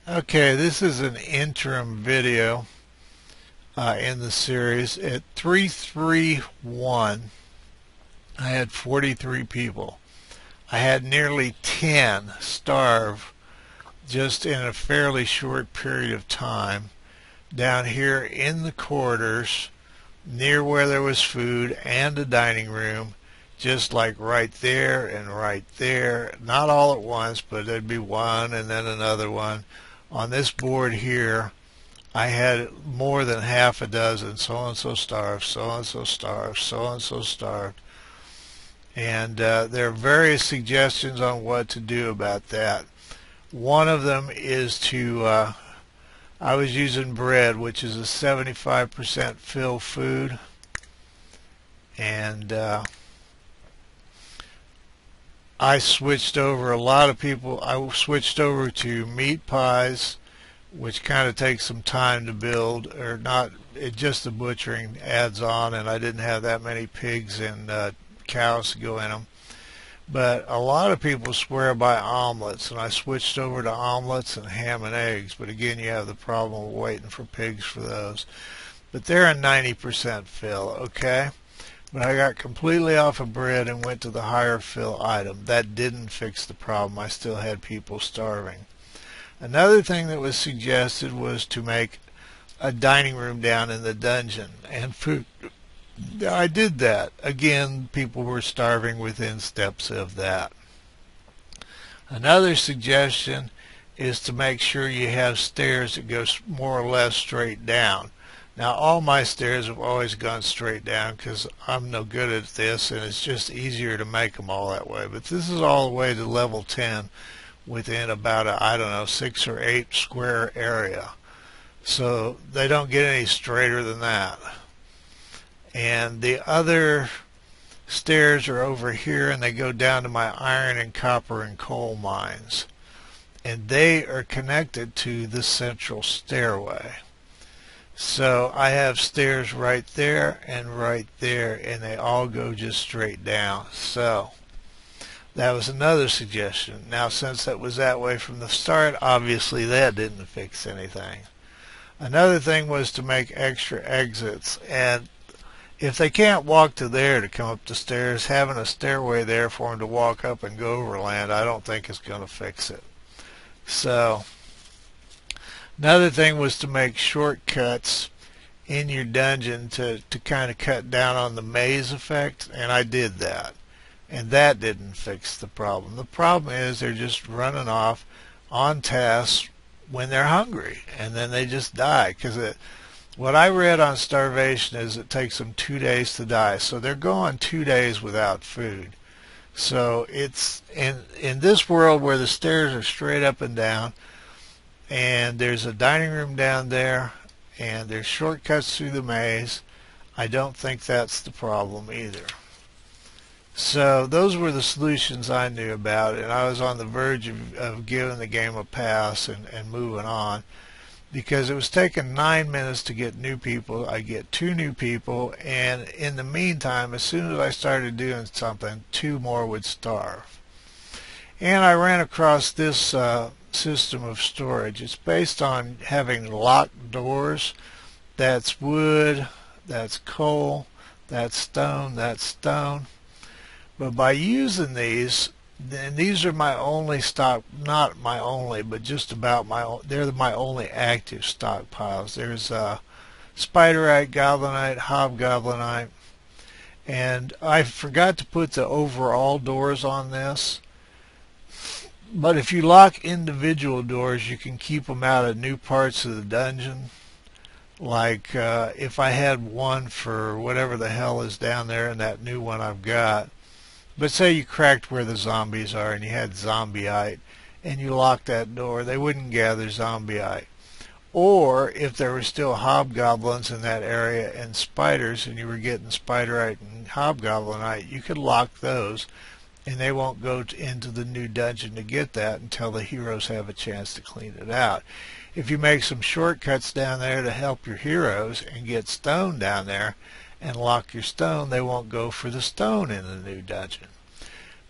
Okay, this is an interim video in the series. At 331, I had 43 people. I had nearly 10 starve just in a fairly short period of time down here in the corridors near where there was food and a dining room, just like right there and right there. Not all at once, but there'd be one and then another one. On this board here, I had more than half a dozen so-and-so starved, so-and-so starved, so-and-so starved. And there are various suggestions on what to do about that. One of them is to, I was using bread, which is a 75% fill food. And I switched over, I switched over to meat pies, which kind of takes some time to build, or not, just the butchering adds on, and I didn't have that many pigs and cows to go in them. But a lot of people swear by omelets, and I switched over to omelets and ham and eggs, but again you have the problem of waiting for pigs for those. But they're a 90% fill, okay? But I got completely off of bread and went to the higher fill item. That didn't fix the problem. I still had people starving. Another thing that was suggested was to make a dining room down in the dungeon and food. I did that. Again, people were starving within steps of that. Another suggestion is to make sure you have stairs that go more or less straight down. Now, all my stairs have always gone straight down because I'm no good at this, and it's just easier to make them all that way. But this is all the way to level 10 within about a, I don't know, 6 or 8 square area. So they don't get any straighter than that. And the other stairs are over here, and they go down to my iron and copper and coal mines. And they are connected to the central stairway. So I have stairs right there, and they all go just straight down. So that was another suggestion. Now, since that was that way from the start, obviously that didn't fix anything. Another thing was to make extra exits, and if they can't walk to there to come up the stairs, having a stairway there for them to walk up and go overland, I don't think is going to fix it. So another thing was to make shortcuts in your dungeon to kind of cut down on the maze effect, and I did that. And that didn't fix the problem. The problem is they're just running off on task when they're hungry, and then they just die. Because what I read on starvation is it takes them 2 days to die. So they're going 2 days without food. So it's in this world where the stairs are straight up and down, and there's a dining room down there, and there's shortcuts through the maze, I don't think that's the problem either. So those were the solutions I knew about, and I was on the verge of giving the game a pass and moving on, because it was taking 9 minutes to get new people. I get 2 new people, and in the meantime, as soon as I started doing something, 2 more would starve. And I ran across this system of storage. It's based on having locked doors. That's wood, that's coal, that's stone, that's stone. But by using these, and these are my only stock, not my only, but just about they're my only active stockpiles. There's spiderite, goblinite, hobgoblinite, and I forgot to put the overall doors on this. But if you lock individual doors, you can keep them out of new parts of the dungeon. Like if I had one for whatever the hell is down there in that new one I've got. But say you cracked where the zombies are and you had zombieite and you locked that door, they wouldn't gather zombieite. Or if there were still hobgoblins in that area and spiders and you were getting spiderite and hobgoblinite, you could lock those, and they won't go into the new dungeon to get that until the heroes have a chance to clean it out. If you make some shortcuts down there to help your heroes and get stone down there and lock your stone, they won't go for the stone in the new dungeon.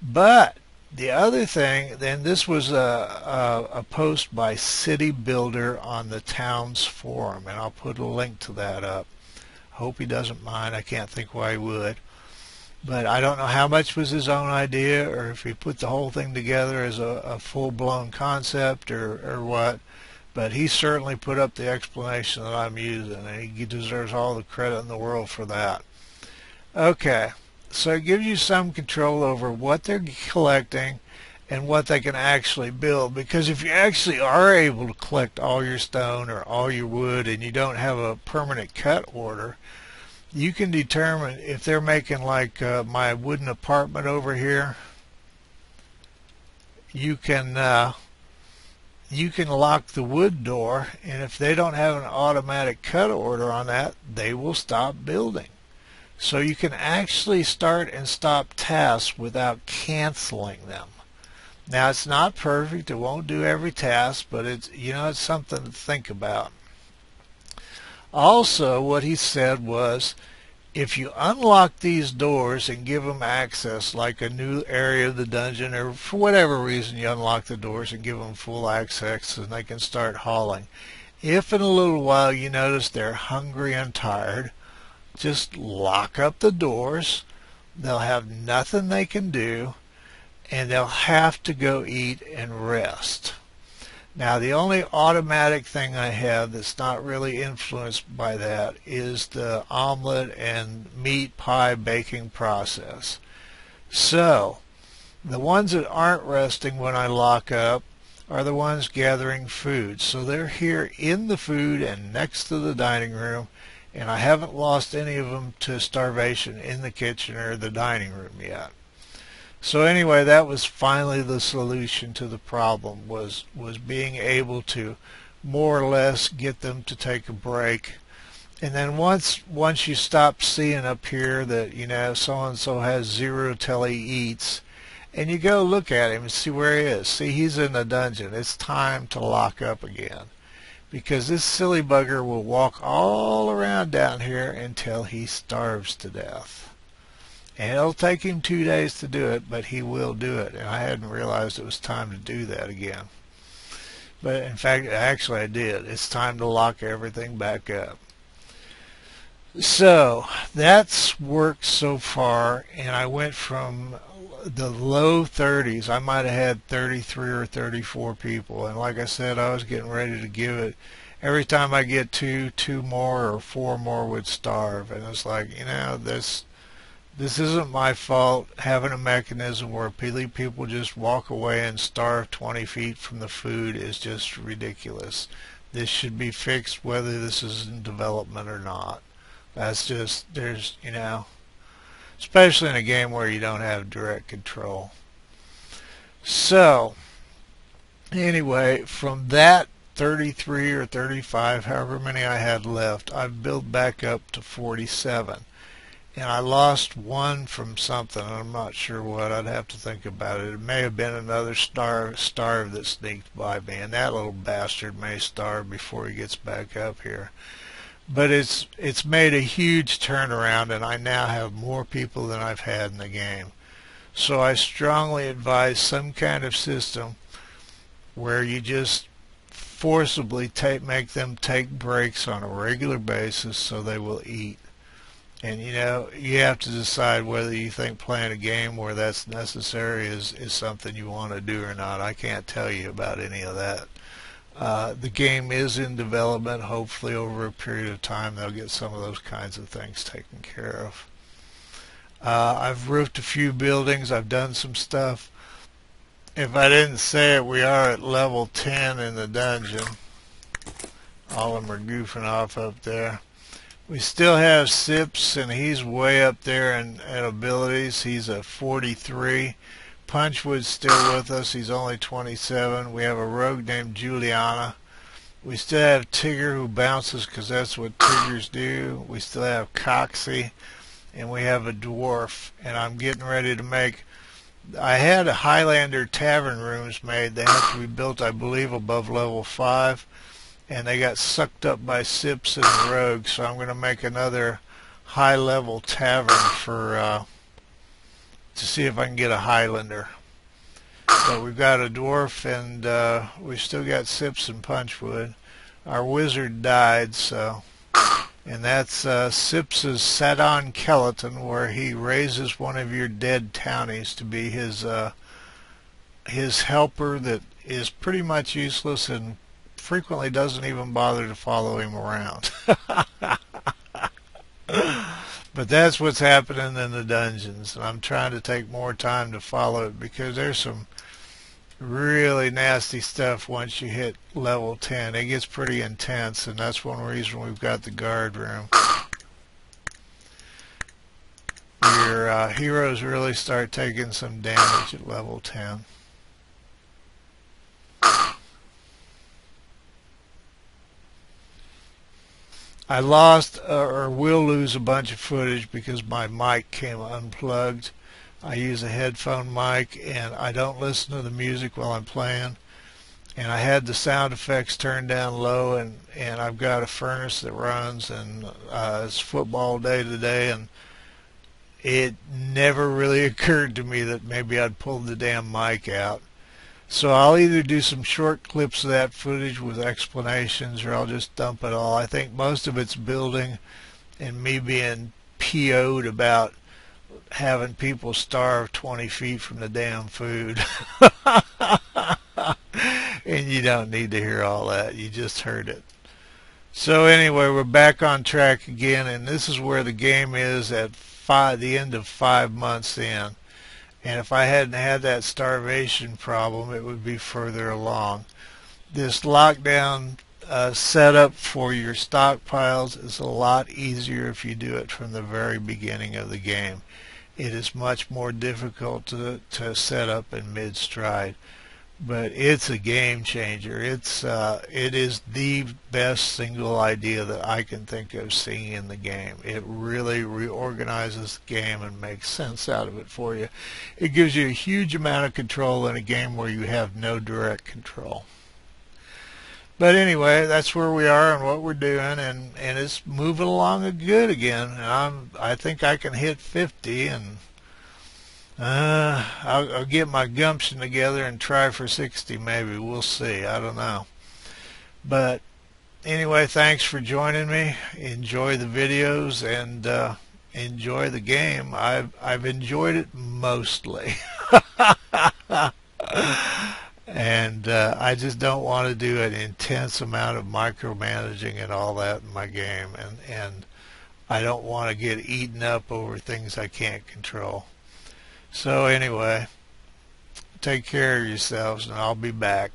But The other thing, then this was a post by City Builder on the town's forum, and I'll put a link to that up. Hope he doesn't mind. I can't think why he would. But I don't know how much was his own idea or if he put the whole thing together as a full-blown concept or what. But he certainly put up the explanation that I'm using, and he deserves all the credit in the world for that. Okay, so it gives you some control over what they're collecting and what they can actually build. Because if you actually are able to collect all your stone or all your wood and you don't have a permanent cut order, you can determine if they're making like my wooden apartment over here. You can lock the wood door, and if they don't have an automatic cut order on that, they will stop building. So you can actually start and stop tasks without canceling them. Now it's not perfect, it won't do every task, but it's it's something to think about. Also, what he said was, if you unlock these doors and give them access, like a new area of the dungeon, or for whatever reason you unlock the doors and give them full access and they can start hauling. If in a little while you notice they're hungry and tired, just lock up the doors. They'll have nothing they can do, and they'll have to go eat and rest. Now, the only automatic thing I have that's not really influenced by that is the omelet and meat pie baking process. So, the ones that aren't resting when I lock up are the ones gathering food. So they're here in the food and next to the dining room, and I haven't lost any of them to starvation in the kitchen or the dining room yet. So anyway, that was finally the solution to the problem, was being able to more or less get them to take a break. And then once you stop seeing up here that, so-and-so has 0 till he eats, and you go look at him and see where he is. See, he's in the dungeon. It's time to lock up again, because this silly bugger will walk all around down here until he starves to death. And it'll take him 2 days to do it, but he will do it. And I hadn't realized it was time to do that again. But in fact, actually I did. It's time to lock everything back up. So that's worked so far, and I went from the low 30s. I might have had 33 or 34 people. And like I said, I was getting ready to give it. Every time I get two more or 4 more would starve. And it's like, this isn't my fault. Having a mechanism where people just walk away and starve 20 feet from the food is just ridiculous. This should be fixed whether this is in development or not. That's just, especially in a game where you don't have direct control. So, anyway, from that 33 or 35, however many I had left, I've built back up to 47. And I lost one from something. I'm not sure what. I'd have to think about it. It may have been another starve that sneaked by me, and that little bastard may starve before he gets back up here. But it's made a huge turnaround, and I now have more people than I've had in the game. So I strongly advise some kind of system where you just forcibly make them take breaks on a regular basis so they will eat. And you have to decide whether you think playing a game where that's necessary is something you want to do or not. I can't tell you about any of that. The game is in development. Hopefully over a period of time they'll get some of those kinds of things taken care of. I've roofed a few buildings. I've done some stuff. If I didn't say it, we are at level 10 in the dungeon. All of them are goofing off up there. We still have Sips, and he's way up there in abilities. He's a 43. Punchwood's still with us. He's only 27. We have a rogue named Juliana. We still have Tigger, who bounces because that's what Tiggers do. We still have Coxie, and we have a dwarf. And I'm getting ready to make... I had a Highlander tavern rooms made. They have to be built, I believe, above level 5. And they got sucked up by Sips and the Rogue, so I'm going to make another high-level tavern for to see if I can get a Highlander. But we've got a dwarf, and we still got Sips and Punchwood. Our wizard died, so... And that's Sips's Sadon Skeleton, where he raises one of your dead Townies to be his helper that is pretty much useless and frequently doesn't even bother to follow him around. But that's what's happening in the dungeons, and I'm trying to take more time to follow it because there's some really nasty stuff once you hit level 10. It gets pretty intense, and that's one reason we've got the guard room. Your heroes really start taking some damage at level 10. I lost or will lose a bunch of footage because my mic came unplugged. I use a headphone mic and I don't listen to the music while I'm playing. And I had the sound effects turned down low, and I've got a furnace that runs, and it's football day today, and it never really occurred to me that maybe I'd pull the damn mic out. So I'll either do some short clips of that footage with explanations, or I'll just dump it all. I think most of it's building and me being PO'd about having people starve 20 feet from the damn food. And you don't need to hear all that. You just heard it. So anyway, we're back on track again, and this is where the game is at the end of 5 months in. And if I hadn't had that starvation problem, it would be further along. This lockdown setup for your stockpiles is a lot easier if you do it from the very beginning of the game. It is much more difficult to set up in mid-stride, but it's a game changer. It is the best single idea that I can think of seeing in the game. It really reorganizes the game and makes sense out of it for you. It gives you a huge amount of control in a game where you have no direct control. But anyway, that's where we are and what we're doing, and it's moving along good again. And I think I can hit 50, and I'll get my gumption together and try for 60 maybe. We'll see. I don't know. But anyway, thanks for joining me. Enjoy the videos and enjoy the game. I've enjoyed it mostly. And I just don't want to do an intense amount of micromanaging and all that in my game, and I don't want to get eaten up over things I can't control. So anyway, take care of yourselves, and I'll be back.